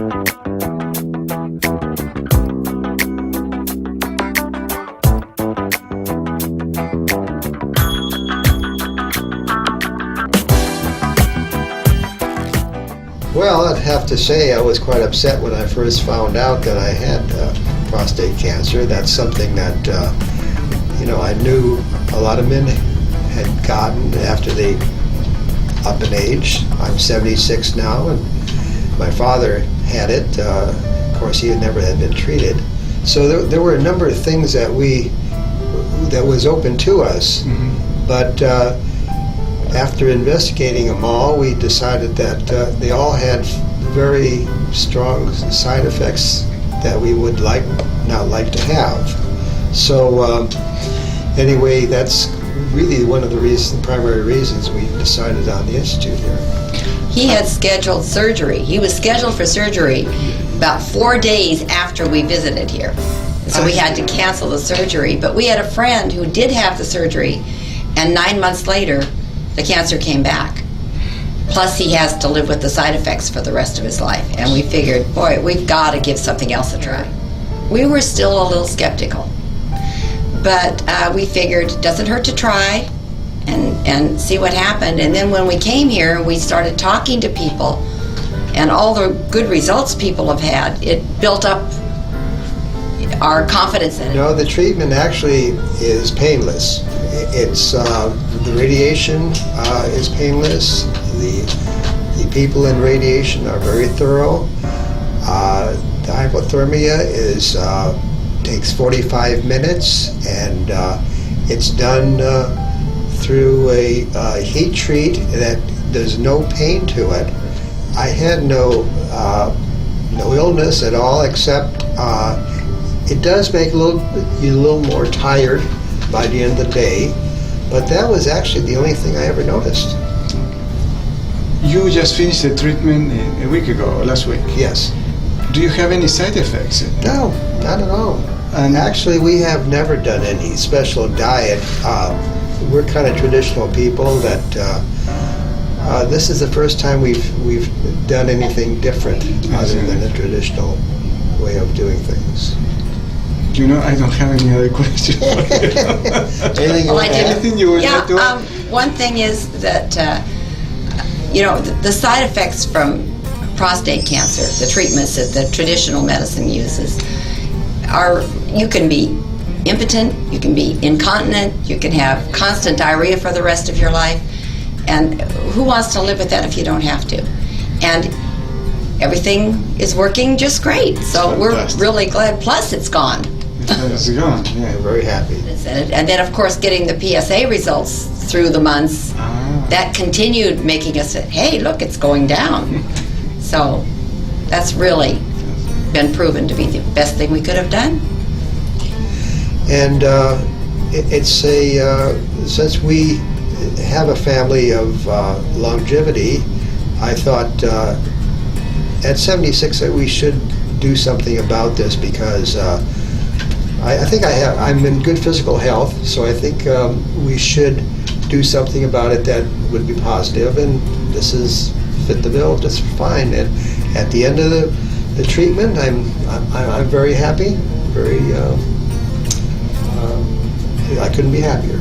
Well, I'd have to say I was quite upset when I first found out that I had prostate cancer. That's something that, I knew a lot of men had gotten after they up in age. I'm 76 now, and my father had it. Of course, he never had been treated. So there were a number of things that was open to us. Mm-hmm. But after investigating them all, we decided that they all had very strong side effects that we would not like to have. So anyway, that's really one of the primary reasons we decided on the Institute here. He had scheduled surgery. He was scheduled for surgery about 4 days after we visited here. So we had to cancel the surgery. But we had a friend who did have the surgery, and 9 months later, the cancer came back. Plus, he has to live with the side effects for the rest of his life. And we figured, boy, we've got to give something else a try. We were still a little skeptical. But we figured it doesn't hurt to try and see what happened. And then when we came here, we started talking to people, and all the good results people have had, it built up our confidence in it. No, the treatment actually is painless. It's the radiation is painless. The people in radiation are very thorough. The hypothermia takes 45 minutes, and it's done through a heat treat that there's no pain to it. I had no illness at all, except it does make you a little more tired by the end of the day, but that was actually the only thing I ever noticed. You just finished the treatment a week ago, last week. Yes. Do you have any side effects? No, not at all. And actually, we have never done any special diet. We're kind of traditional people that this is the first time we've done anything different other than the traditional way of doing things. I don't have any other questions. Anything you want to add? Anything you would like to add? One thing is that, the side effects from prostate cancer, the treatments that the traditional medicine uses, you can be impotent, you can be incontinent, you can have constant diarrhea for the rest of your life, and who wants to live with that if you don't have to? And everything is working just great, so we're really glad. Plus, it's gone. It's gone, yeah. I'm very happy. And then, of course, getting the PSA results through the months, that continued making us say, hey, look, it's going down. So that's really been proven to be the best thing we could have done. And since we have a family of longevity, I thought at 76 that we should do something about this, because I think I'm in good physical health, so I think we should do something about it that would be positive, and this is fit the bill just fine. And at the end of the treatment, I'm very happy. I couldn't be happier.